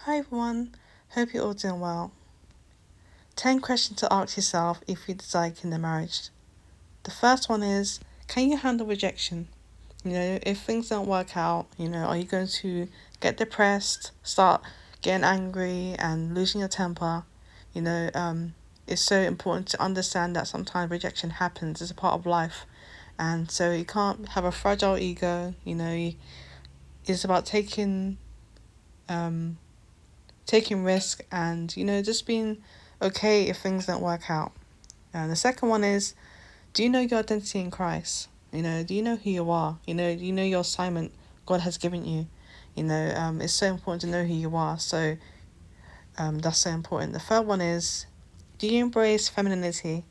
Hi everyone, hope you're all doing well. 10 questions to ask yourself if you desire in a marriage. The first one is, can you handle rejection? If things don't work out, are you going to get depressed, start getting angry and losing your temper? You know, um, it's so important to understand that sometimes rejection happens, it's a part of life. And so you can't have a fragile ego, it's about um, taking risk and just being okay if things don't work out. And the second one is, do you know your identity in Christ? Do you know who you are? Do you know your assignment God has given you? It's so important to know who you are. So that's so important. The third one is, do you embrace femininity?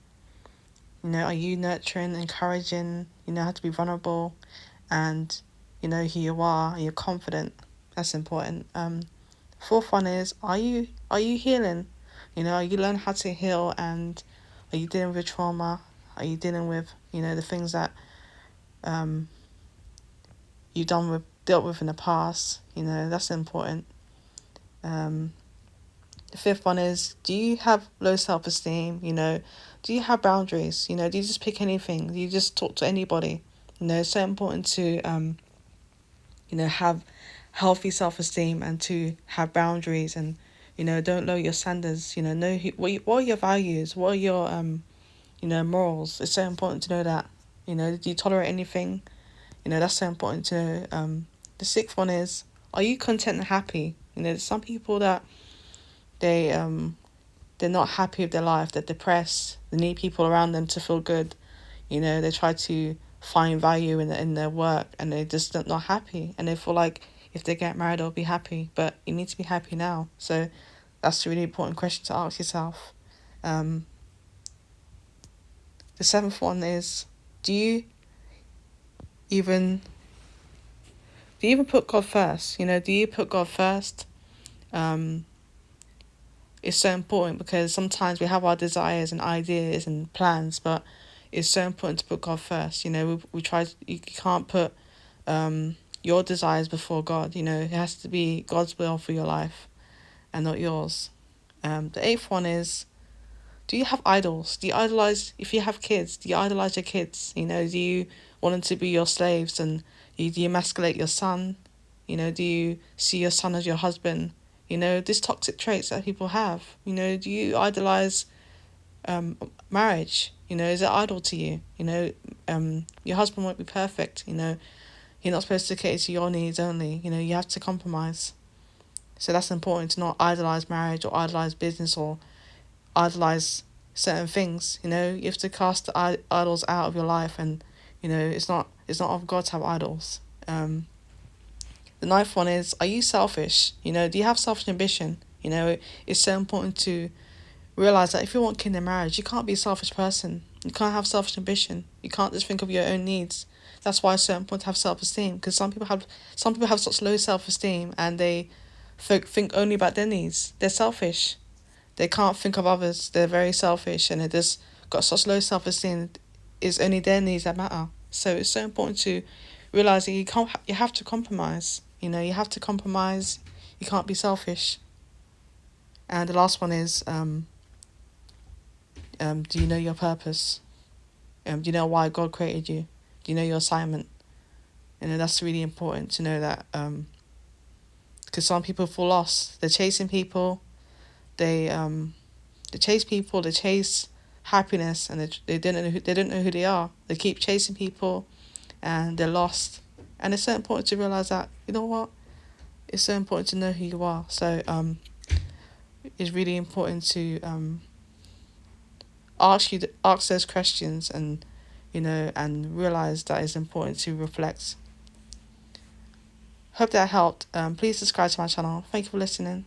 Are you nurturing, encouraging? You know how to be vulnerable, and you know who you are. You're confident. That's important. Fourth one is, are you healing? Are you learning how to heal, and are you dealing with trauma? Are you dealing with the things that um you dealt with in the past? That's important. Um, the fifth one is, do you have low self esteem? Do you have boundaries? Do you just pick anything? Do you just talk to anybody? It's so important to have healthy self esteem and to have boundaries and don't lower your standards. Know what are your values, what are your morals. It's so important to know that. Do you tolerate anything? That's so important to know. The sixth one is, are you content and happy? There's some people that they they're not happy with their life, they're depressed, they need people around them to feel good. They try to find value in their work and they just not happy and they feel like if they get married they'll be happy, but you need to be happy now. So that's a really important question to ask yourself. um the seventh one is, do you even put God first? Do you put God first? um it's so important because sometimes we have our desires and ideas and plans, but it's so important to put God first. We try you can't put your desires before God. It has to be God's will for your life and not yours. The eighth one is, do you have idols? Do you idolize, if you have kids, do you idolize your kids? Do you want them to be your slaves, and do you emasculate your son? Do you see your son as your husband? These toxic traits that people have. Do you idolize marriage? Is it idol to you? Your husband won't be perfect. You're not supposed to cater to your needs only. You have to compromise. So that's important, to not idolize marriage or idolize business or idolize certain things. You have to cast the idols out of your life, and it's not of God to have idols. The ninth one is, are you selfish? Do you have selfish ambition? It's so important to realize that if you want kin in marriage, you can't be a selfish person. You can't have selfish ambition. You can't just think of your own needs. That's why it's so important to have self esteem, because some people have such low self esteem and they think only about their needs. They're selfish. They can't think of others. They're very selfish and they just got such low self esteem. It's only their needs that matter. So it's so important to realize that you have to compromise. You have to compromise. You can't be selfish. And the last one is, do you know your purpose? Do you know why God created you? Do you know your assignment? That's really important to know that, because some people feel lost. They're chasing people. They chase people. They chase happiness, and they don't know who they are. They keep chasing people, and they're lost. And it's so important to realize that, you know what, it's so important to know who you are. So it's really important to ask those questions, and and realize that it's important to reflect. Hope that helped. Please subscribe to my channel. Thank you for listening.